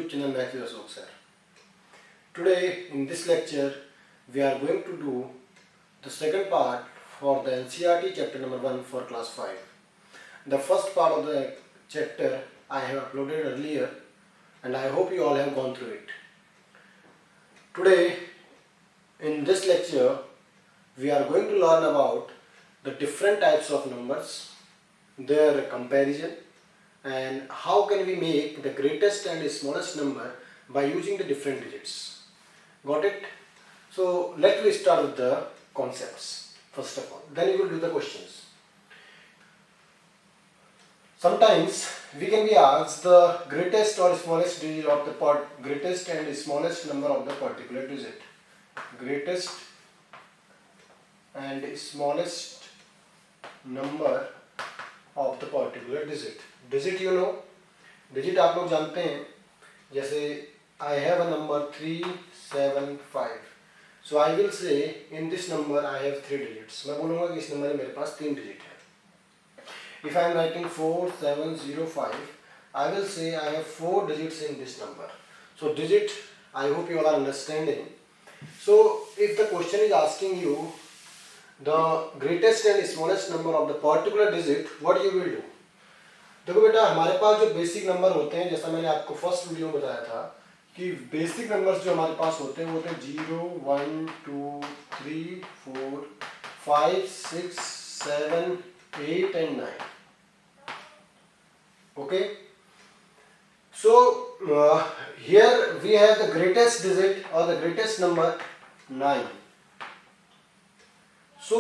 YouTube channel Matthew Ashok sir. Today in this lecture we are going to do the second part for the NCERT chapter number 1 for class 5. The first part of the chapter I have uploaded earlier and I hope you all have gone through it. Today in this lecture we are going to learn about the different types of numbers, their comparison, and how can we make the greatest and smallest number by using the different digits. Got it? So let me start with the concepts first of all, then we will do the questions. Sometimes we can be asked the greatest or smallest digit of the greatest and smallest number of the particular digit. Greatest and smallest number of the particular digit. Digit you know, digit आप लोग जानते हैं, जैसे I have a number 375. So I will say in this number I have 3 digits. मैं बोलूँगा कि इस number में मेरे पास 3 digit है. If I am writing 4705, I will say I have 4 digits in this number. So digit, I hope you all are understanding. So if the question is asking you the greatest and smallest number of the particular digit, what you will do? देखो बेटा, हमारे पास जो basic number होते हैं, जैसा मैंने आपको first video में बताया था कि बेसिक नंबर्स जो हमारे पास होते हैं वो होते हैं 0, 1, 2, 3, 4, 5, 6, 7, 8 and 9. Okay. So here we have the greatest digit or the greatest number 9. So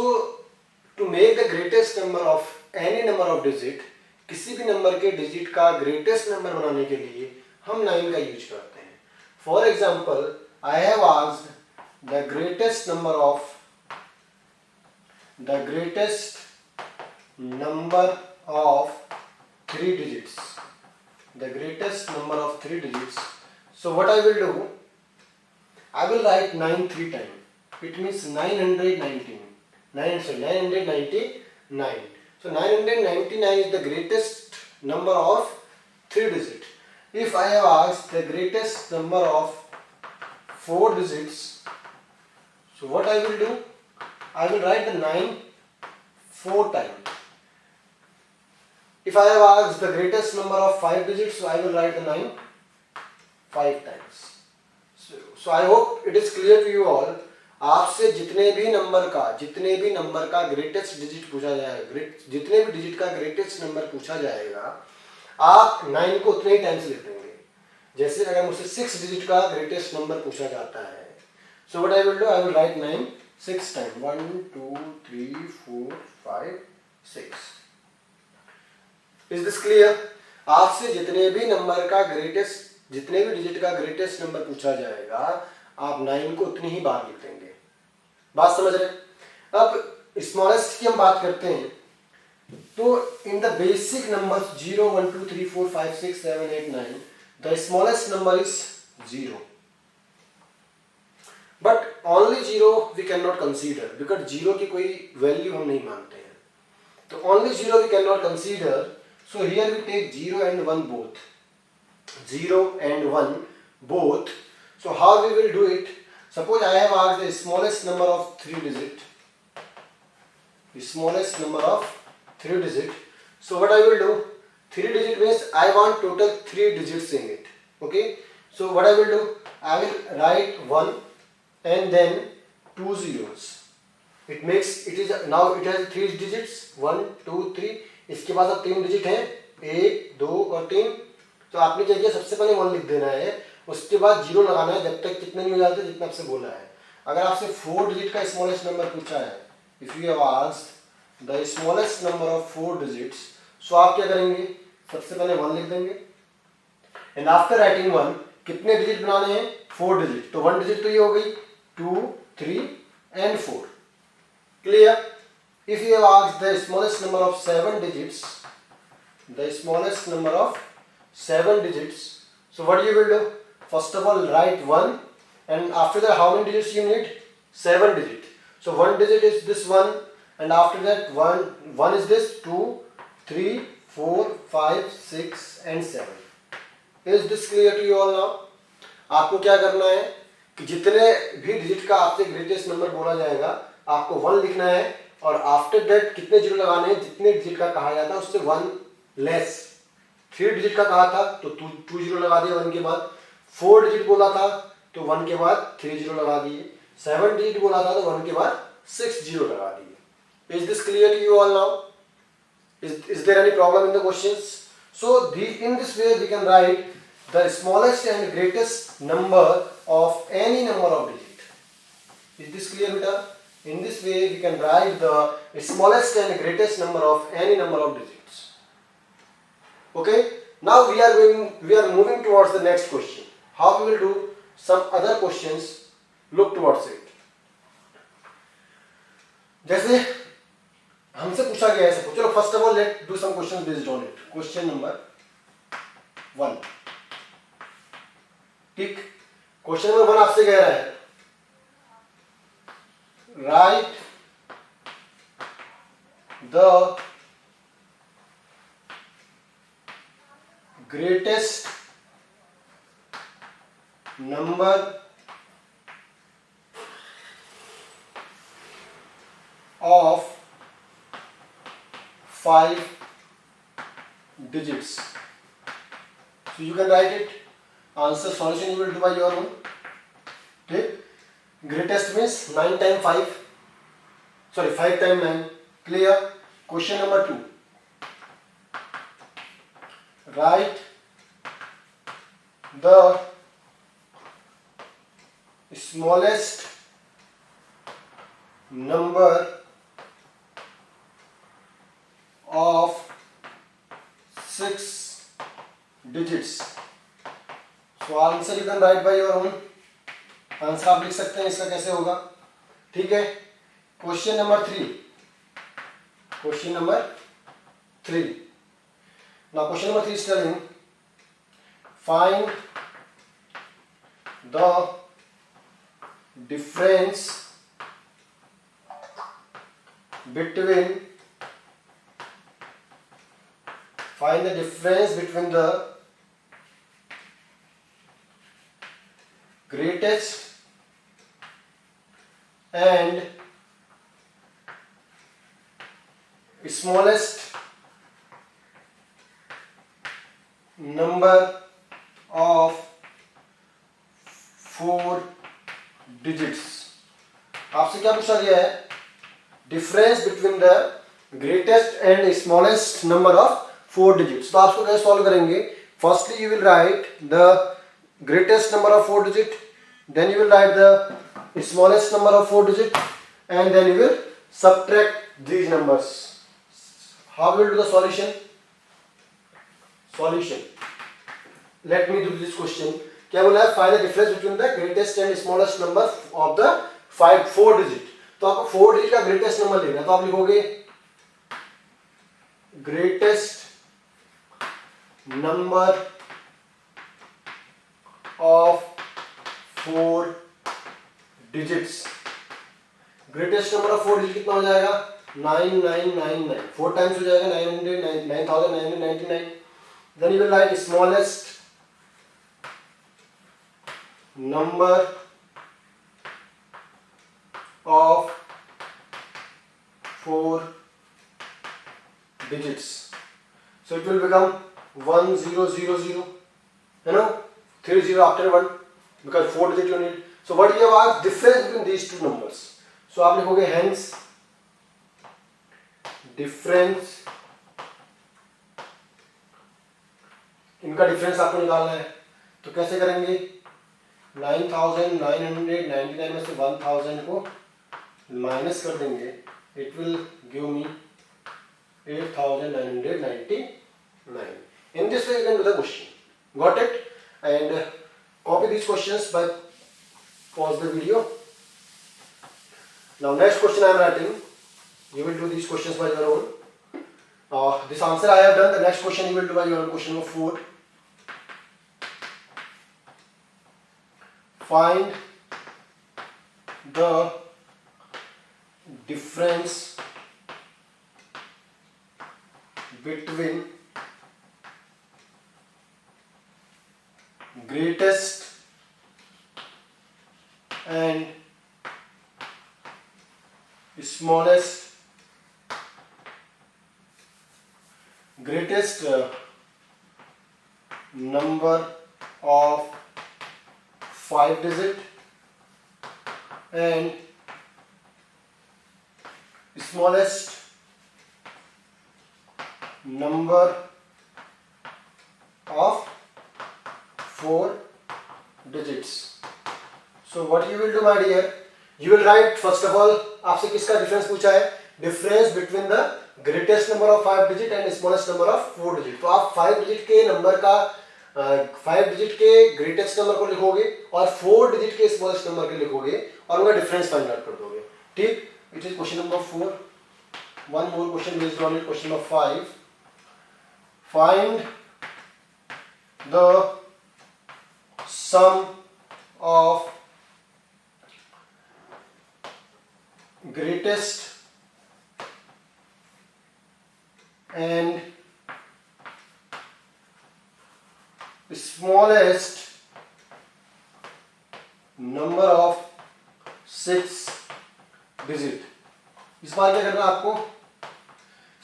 to make the greatest number of any number of digit, किसी भी नंबर के डिजिट का ग्रेटेस्ट नंबर बनाने के लिए हम 9 का यूज करते हैं. For example, I have asked the greatest number of 3 digits. The greatest number of 3 digits. So what I will do, I will write 9 3 times. It means 999. So 999 is the greatest number of 3 digits. If I have asked the greatest number of 4 digits, so what I will do, I will write the 9 4 times. If I have asked the greatest number of 5 digits, so I will write the 9 5 times. So I hope it is clear to you all. आपसे जितने भी number का greatest digit पूछा जाएगा, जितने भी digit का greatest number पूछा जाएगा, आप 9 को उतने ही टाइम्स लिख देंगे. जैसे अगर मुझसे 6 डिजिट का ग्रेटेस्ट नंबर पूछा जाता है, so what I will do, I will write 9 6 time. 1 2 3 4 5 6. Is this clear? आपसे जितने भी डिजिट का ग्रेटेस्ट नंबर पूछा जाएगा, आप 9 को उतनी ही बार लिख देंगे. बात समझ रहे? अब स्मॉलेस्ट की हम बात करते हैं, तो in the basic numbers 0 1 2 3 4 5 6 7 8 9, the smallest number is 0. But only 0 we can not consider, because 0 की कोई वैल्यू हम नहीं मानते हैं. तो only 0 we can not consider. So here we take 0 and 1 both. 0 and 1 both. So how we will do it? Suppose I have asked the smallest number of 3 digit. The smallest number of 3 digit. So what I will do? 3 digit means I want total 3 digits in it. Okay. So what I will do? I will write 1 and then 2 zeros. It has 3 digits. 1 2 3. इसके बाद अब 3 digit हैं, 1 2 और 3. तो आपने चाहिए सबसे पहले 1 लिख देना है, उसके बाद 0 लगाना है जब तक कितने नहीं हो जाते जितना आपसे बोला है. अगर आपसे 4 डिजिट का स्मॉलेस्ट नंबर पूछा है, if you have asked the smallest number of 4 digits, so आप क्या करेंगे, सबसे पहले 1 लिख देंगे एंड आफ्टर राइटिंग 1 कितने डिजिट बनाने हैं, 4 डिजिट. तो 1 डिजिट तो ये हो गई, 2 3 and 4. Clear? If you have asked the smallest number of 7 digits, so what you will do? First of all, write 1, and after that, how many digits you need? 7 digits. So 1 digit is this 1, and after that 1 is this 2, 3, 4, 5, 6 and 7. Is this clear to you all now? आपको क्या करना है कि जितने भी digit का आपसे greatest number बोला जाएगा आपको 1 लिखना है और आफ्टर दैट कितने जीरो लगाने हैं, जितने डिजिट का कहा जाता है उससे 1 लेस। 3 डिजिट का कहा था तो 2 जीरो लगा दिए 1 के बाद। 4 डिजिट बोला था तो 1 के बाद 3 जीरो लगा दिए। 7 डिजिट बोला था तो 1 के बाद 6 जीरो लगा दिए। Is this clear to you all now? Is there any problem in the questions? So in this way we can write the smallest and greatest number of any number of digit. Is this clear, beta? In this way we can write the smallest and greatest number of any number of digits. Okay. Now we are moving towards the next question. How we will do some other questions? Look towards it. जैसे हमसे पूछा गया है, चलो first of all let do some question based on it. Question number 1, ठीक। Question number 1 आपसे कह रहा है right the greatest number of 5 digits. So you can write it. Answer solution you will do by your own. Okay. Greatest means 9 times 5. Sorry, 5 times 9. Clear? Question number 2. Write the smallest number of 6 digits. So answer you can write by your own. Answer आप लिख सकते हैं इसका कैसे होगा, ठीक है। Question number 3, question number 3। Now question number 3 is telling find the difference between the greatest and smallest number of 4 digits. आपसे क्या पूछा गया है? Difference between the greatest and smallest number of 4 digits. तो आपको कैसे सॉल्व करेंगे? Firstly you will write the greatest number of 4 digit, then you will write the smallest number of 4 digit, and then you will subtract these numbers. How will do the solution? Let me do this question. क्या बोला है? Find the difference between the greatest and smallest number of the 4 digit. तो आपको 4 digit का greatest number लेना, तो आप लिखोगे greatest number of 4 digits. Greatest number of 4 digit कितना हो जाएगा? 9999, 4 टाइम्स हो जाएगा 9999. Then you will write smallest number of 4 digits. So it will become 1000, you know, 30 after 1 because 4 digit you need. So what you have asked, difference between these two numbers. So आप लिखोगे hence difference, इनका difference आपको निकालना है। तो कैसे करेंगे? 9999 में से 1000 को माइनस कर देंगे, it will give me 8999. In this way you can do the question. Got it? And copy these questions by pause the video. Now next question I am writing. You will do these questions by your own. This answer I have done. The next question you will do by your own. Question number 4. Find the difference between greatest and smallest number of 5 digit and smallest number of 4 digits. So what you will do, my dear, you will write first of all, आपसे किसका difference पूछा है? Difference between the greatest number of 5 digit and smallest number of 4 digit. तो आप 5 digit के number का 5 digit के greatest number को लिखोगे और 4 डिजिट के स्मॉलेस्ट नंबर के लिखोगे और उनका डिफरेंस फाइंड आउट कर दोगे. ठीक, it is question number 4. One more question based on it, question number 5. Find the sum of greatest and smallest number of 6 digit. इस बार क्या करना है आपको?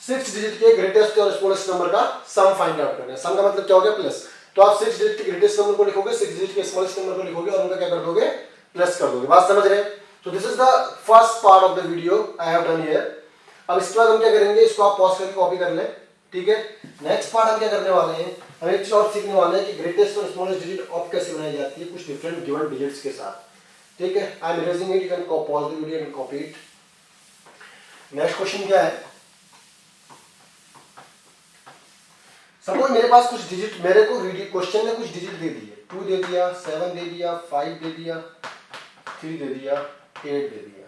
6 डिजिट के ग्रेटेस्ट और स्मॉलेस्ट नंबर का सम फाइंड आउट करना है. सम का मतलब क्या हो गया? प्लस. तो आप 6 डिजिट के ग्रेटेस्ट नंबर को लिखोगे, 6 डिजिट के स्मॉलेस्ट नंबर को लिखोगे और उनका क्या कर दोगे? प्लस कर दोगे. बात समझ रहे हैं? तो this is the first part of the video I have done here. अब इसके बाद हम क्या करेंगे? इसको आप पॉज करके कॉपी कर लें. ठीक है. नेक्स्ट पार्ट हम क्या करने वाले हैं? हम एक चीज और सीखने वाले हैं कि ग्रेटेस्ट और स्मॉलेस्ट डिजिट ऑफ कैसे बनाई जाती है कुछ डिफरेंट गिवन डिजिट्स के साथ. ठीक है. I am erasing it, you can pause the video and copy it. Next question क्या है? सपोज मेरे पास कुछ डिजिट, मेरे को क्वेश्चन में कुछ डिजिट दे दिए. 2 दे दिया, 7 दे दिया, 5 दे दिया, 3 दे दिया, 8 दे दिया.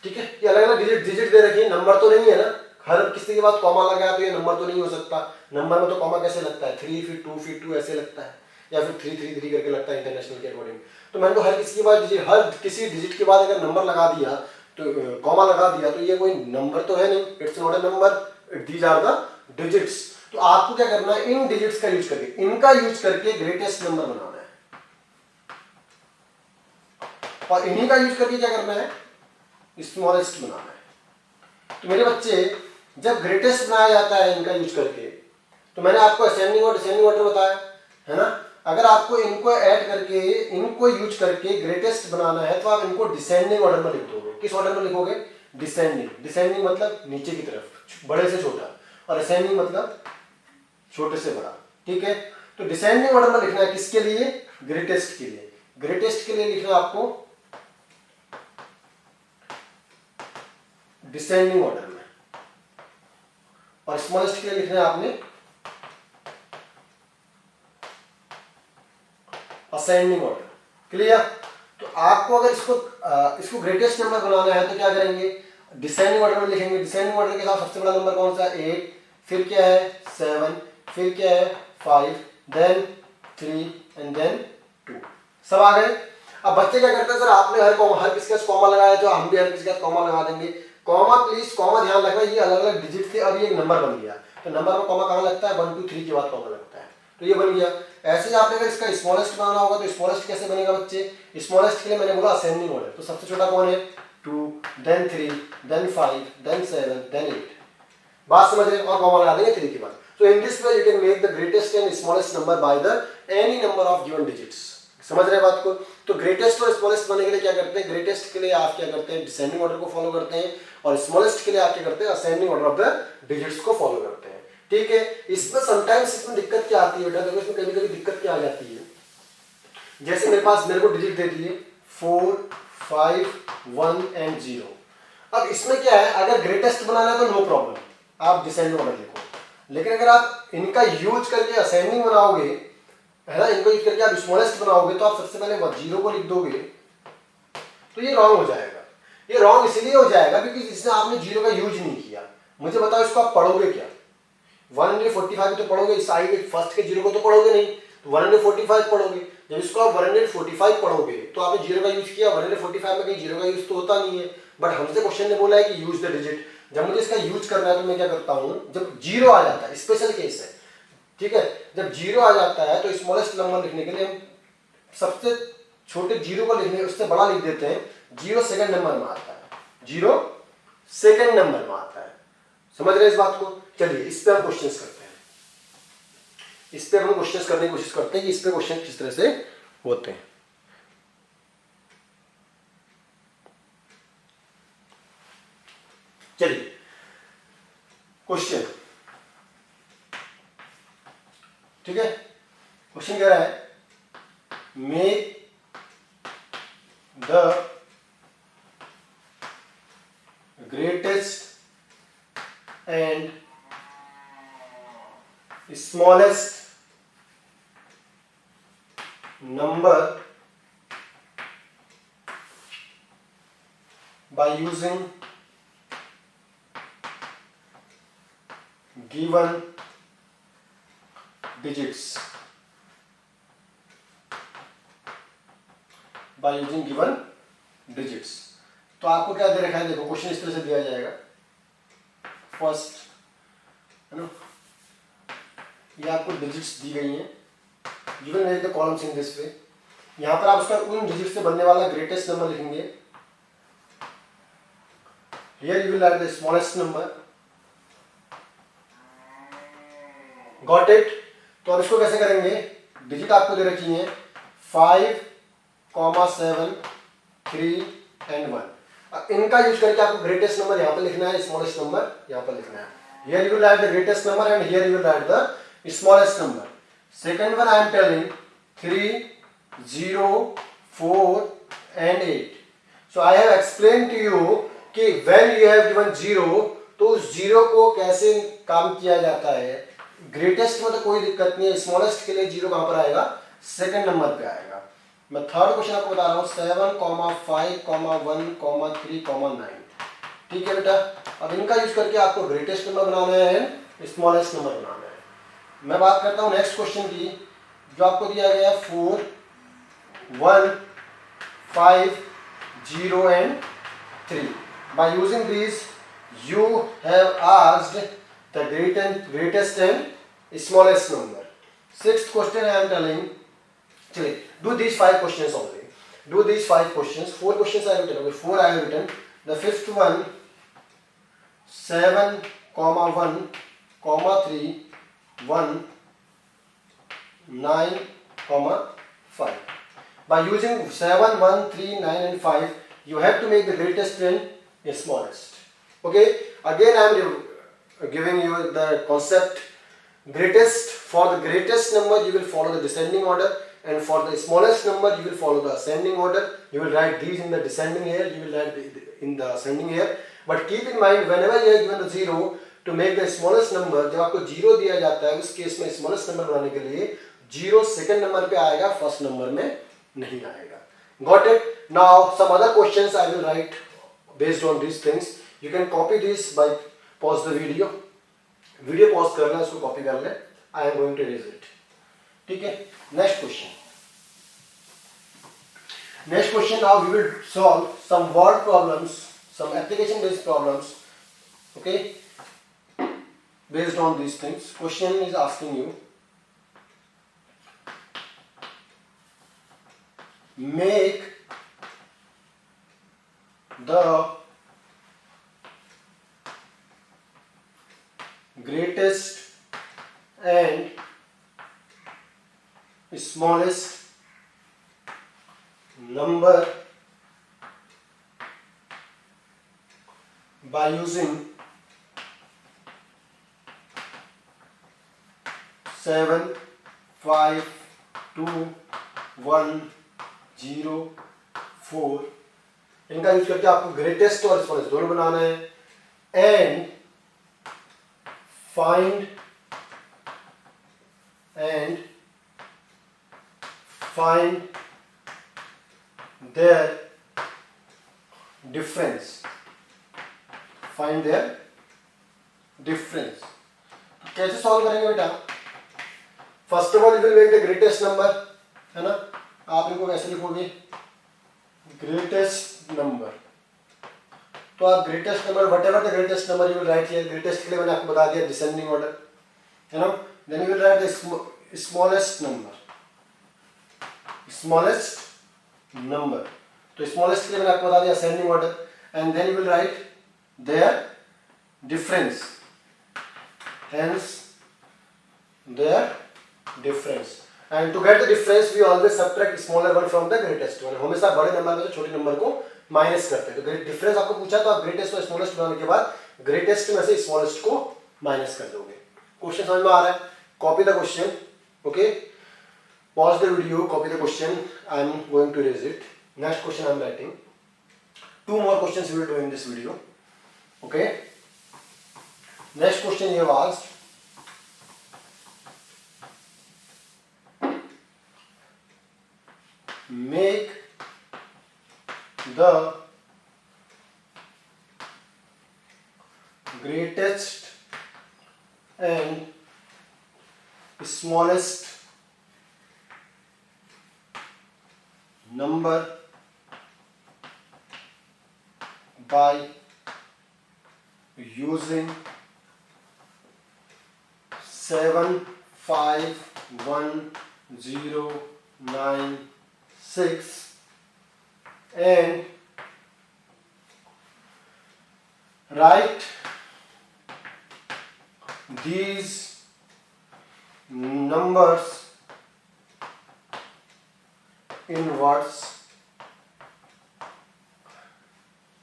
ठीक है. ये अलग अलग डिजिट दे रखी है. नंबर तो नहीं है ना. हर किसी के बाद कॉमा लगाया तो ये नंबर तो नहीं हो सकता. नंबर में तो कॉमा कैसे लगता है? 3 फिर 2 फिर 2 ऐसे लगता है, या फिर 3 3 3 करके लगता है इंटरनेशनल के अकॉर्डिंग. तो मैंने तो हर किसी के बाद डिजिट, हर किसी डिजिट के बाद अगर नंबर लगा दिया तो कॉमा लगा दिया तो ये कोई नंबर तो है नहीं. It's not a number, these are the digits. तो आपको क्या करना है? इन डिजिट्स का यूज करके, इनका यूज करके ग्रेटेस्ट नंबर बनाना है और इन्हीं का यूज करके क्या करना है? स्मॉलेस्ट बनाना है. तो मेरे बच्चे, जब ग्रेटेस्ट बनाया जाता है इनका यूज करके, तो मैंने आपको असेंडिंग और डिसेंडिंग ऑर्डर बताया है ना. अगर आपको इनको ऐड करके, इनको यूज करके ग्रेटेस्ट बनाना है तो आप इनको डिसेंडिंग ऑर्डर में लिख दोगे. किस ऑर्डर में लिखोगे? डिसेंडिंग. डिसेंडिंग मतलब नीचे की तरफ, बड़े से छोटा, और असेंडिंग मतलब छोटे से बड़ा. ठीक है. तो डिसेंडिंग ऑर्डर में लिखना है. किसके लिए? ग्रेटेस्ट के लिए. ग्रेटेस्ट के लिए लिखना है आपको डिसेंडिंग ऑर्डर में, और स्मॉलेस्ट के लिए लिखना है आपने असेंडिंग ऑर्डर. क्लियर? तो आपको अगर इसको ग्रेटेस्ट नंबर बनाना है तो क्या करेंगे? डिसेंडिंग ऑर्डर में लिखेंगे. डिसेंडिंग ऑर्डर के साथ सबसे बड़ा नंबर कौन सा? 8. फिर क्या है? 7. फिर क्या है? 5. Then 3 and then 2. सब आ गए. अब बच्चे क्या करते हैं? सर आपने हर किसके साथ कॉमा लगाया तो हम भी हर किसके साथ कॉमा लगा देंगे. कॉमा प्लीज, कॉमा ध्यान रखना, ये अलग अलग डिजिट थे और ये एक नंबर बन गया. तो नंबर में कॉमा कहाँ लगता है? 1 2 3 के बाद कॉमा लगता है. तो ये बन गया. ऐसे ही आपने अगर इसका स्मॉलेस्ट बनाना होगा तो स्मॉलेस्ट कैसे बनेगा बच्चे? स्मॉलेस्ट के लिए मैंने बोला असेंडिंग ऑर्डर. तो सबसे छोटा कौन है? 2, देन 3, देन 5, देन 7, देन 8. बात समझ रहे? और कॉमा लगा देंगे 3 के बाद. So in this way you can make the greatest and smallest number by the any number of given digits. समझ रहे हैं बात को? तो ग्रेटेस्ट और स्मॉलेस्ट बनने के लिए क्या करते हैं? ग्रेटेस्ट के लिए आप क्या करते हैं? डिसेंडिंग ऑर्डर को फॉलो करते हैं, और स्मॉलेस्ट के लिए आप क्या करते हैं? Ascending order of the digits को फॉलो करते हैं. ठीक है. इसमें समटाइम्स इसमें दिक्कत क्या आती है बेटा? देखो इसमें कभी कभी दिक्कत क्या आ जाती है. जैसे मेरे को डिजिट दे दिए 4, 5, 1 एंड 0. अब इसमें क्या है? अगर ग्रेटेस्ट बनाना है तो नो प्रॉब्लम, आप डिसेंडिंग ऑर्डर लिखो. लेकिन अगर आप इनका यूज करके असेंडिंग बनाओगे, है ना, इनको यूज करके आप स्मॉलेस्ट बनाओगे, तो आप सबसे पहले 0 को लिख दोगे तो ये रॉन्ग हो जाएगा. ये रॉन्ग इसलिए हो जाएगा क्योंकि इसमें आपने 0 का यूज नहीं किया. मुझे बताओ इसको आप पढ़ोगे क्या? 145 तो पढ़ोगे, इस आई फर्स्ट के 0 को तो पढ़ोगे नहीं, तो 145 पढ़ोगे. जब इसको आप 145 पढ़ोगे तो आपने 0 का यूज किया. 145 में कहीं 0 का यूज तो होता नहीं है, बट हमसे क्वेश्चन ने बोला है कि यूज द डिजिट. जब मुझे इसका यूज करना है तो मैं क्या करता हूं? जब 0 आ जाता है, स्पेशल केस है, ठीक है, जब 0 आ जाता है तो स्मॉलेस्ट नंबर लिखने के लिए हम सबसे छोटे जीरो को लिखने उससे बड़ा लिख देते हैं, जीरो सेकंड नंबर में आता है, जीरो सेकंड नंबर में आता है। समझ रहे हैं इस बात को? चलिए इस पे हम क्वेश्चंस करते हैं, इस पे हम क्वेश्चंस करने की कोशिश करते हैं कि इस पे क्वेश्चन किस तरह से होते हैं। चलिए क्वेश्चन, ठीक है, क्वेश्चन कह रहा है make the greatest and smallest number by using given digits, by using given digits। तो आपको क्या दे रखा है, देखो क्वेश्चन इस तरह से दिया जाएगा। फर्स्ट है ना, ये आपको डिजिट्स दी गई हैं, you will write the columns in this way। यहाँ पर आप उसका उन डिजिट से बनने वाला ग्रेटेस्ट नंबर लिखेंगे। Here you will write the smallest number। Got it? तो अब इसको कैसे करेंगे, डिजिट आपको दे रखी है 5, 7, 3 and 1। अब इनका यूज करके आपको ग्रेटेस्ट नंबर यहाँ पर लिखना है, स्मॉलेस्ट नंबर यहाँ पर लिखना है। Here you will write the greatest number and here you will write the smallest number। Second one I am telling 3, 0, 4 and 8। So I have explained to you कि when you have given 0 तो उस 0 को कैसे काम किया जाता है। Greatest में तो कोई दिक्कत नहीं है, स्मॉलेस्ट के लिए 0 कहाँ पर आएगा, सेकंड नंबर पे आएगा। मैं थर्ड क्वेश्चन आपको बता रहा हूँ 7, 5, 1, 3, 9। ठीक है बेटा, अब इनका यूज करके आपको ग्रेटेस्ट नंबर बनाना है, स्मॉलेस्ट नंबर बनाना है। मैं बात करता हूँ नेक्स्ट क्वेश्चन की, जो आपको दिया गया 4, 1, 5, 0 and 3। By using these you have asked the greatest and smallest number। Sixth question I am telling, चलिए do these 5 questions only, do these 5 questions। 4 questions I have written, okay, 4 I have written। The fifth one 7, 1, 3, 1, 9, 5। By using 7, 1, 3, 9 and 5 you have to make the greatest and smallest। Okay, again I am giving you the concept। Greatest, for the greatest number you will follow the descending order and for the smallest number you will follow the ascending order। You will write these in the descending here, you will write in the ascending here। But keep in mind whenever you are given the 0 to make the smallest number, जब आपको 0 दिया जाता है उस case में smallest number बनाने के लिए 0 सेकंड नंबर पे आएगा, फर्स्ट नंबर में नहीं आएगा। Got it? Now some other questions I will write based on these things। You can copy this by pause the video। Video pause कर लें, उसको कॉपी कर लें। I am going to erase it। ठीक है, next question. Next question, now we will solve some word problems, some application based problems, okay, based on these things। Question is asking you make the greatest and smallest number by using 7, 5, 2, 1, 0, 4। इनका use करके आपको greatest और smallest दोनों बनाना है and find their difference। Find their difference। कैसे solve करेंगे बेटा? First of all you will make the greatest number, है ना। आप इनको कैसे लिखोगे, ग्रेटेस्ट नंबर। तो आप greatest number what ever the greatest number you will right here. Greatest के लिए मैंने आपको बता दिया डिसेंडिंग ऑर्डर, है ना। Then you will write the smallest number. Smallest number. तो स्मॉलेस्ट के लिए मैंने आपको बता दिया ascending order, and then you will write their difference, hence their difference, and to get the difference we always subtract smaller one from the greatest one। हमेशा बड़े number में से छोटे नंबर को माइनस करते हैं। तो डिफरेंस आपको पूछा तो आप ग्रेटेस्ट और स्मॉलेस्ट बनाने के बाद ग्रेटेस्ट में से स्मॉलेस्ट को माइनस कर दोगे। क्वेश्चन समझ में आ रहा है? Copy the question, okay, pause the video, copy the question, I am going to erase it। next question I am writing, 2 more questions we will do in this video, okay। next question you have asked, make the greatest and smallest number by using 7, 5, 1, 0, 9, 6 and write these numbers in words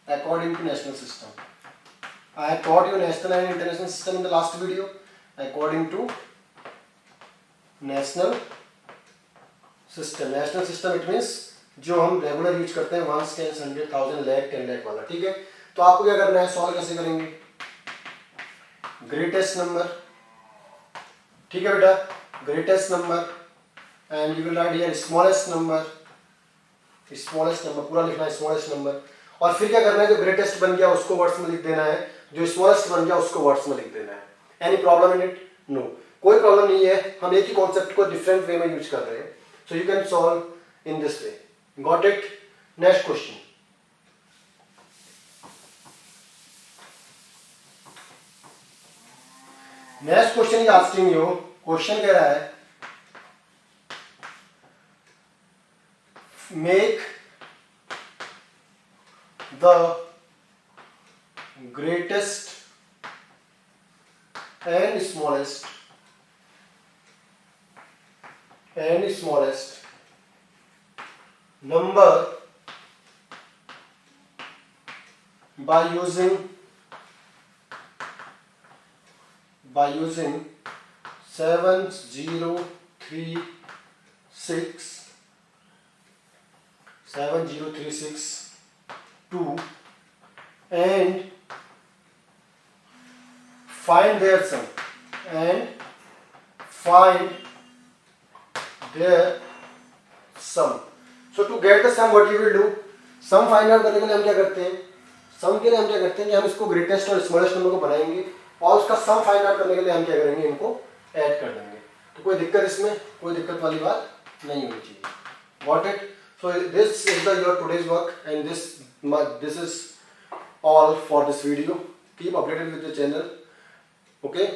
according to national system। I have taught you national and international system in the last video। according to national system, national system it means जो हम regular use करते हैं 1, 10, 100, 1000, lakh, 10 lakh वाला, ठीक है। तो आपको क्या करना है, सॉल्व कैसे करेंगे, ग्रेटेस्ट नंबर, ठीक है बेटा, greatest number and you will right here smallest number, smallest number पूरा लिखना है स्मॉलेस्ट नंबर, और फिर क्या करना है, जो ग्रेटेस्ट बन गया उसको वर्ड्स में लिख देना है, जो स्मॉलेस्ट बन गया उसको वर्ड्स में लिख देना है। Any problem in it? No, कोई प्रॉब्लम नहीं है, हम एक ही कॉन्सेप्ट को डिफरेंट वे में यूज कर रहे हैं। So you can solve in this way, got it. Next question, next question is asking you, question कह रहा है make the greatest and smallest number by using 7036 2 and find their sum so to get the sum what you will do, sum find out करने के लिए हम क्या करते हैं, sum के लिए हम क्या करते हैं कि हम इसको ग्रेटेस्ट और स्मॉलेस्ट नंबर को बनाएंगे और उसका sum find out करने के लिए हम क्या करेंगे, इनको ऐड कर देंगे। तो कोई दिक्कत इसमें, कोई दिक्कत वाली बात नहीं होनी चाहिए। Got it? So this is your today's work and this is all for this video. Keep updated with the channel, okay।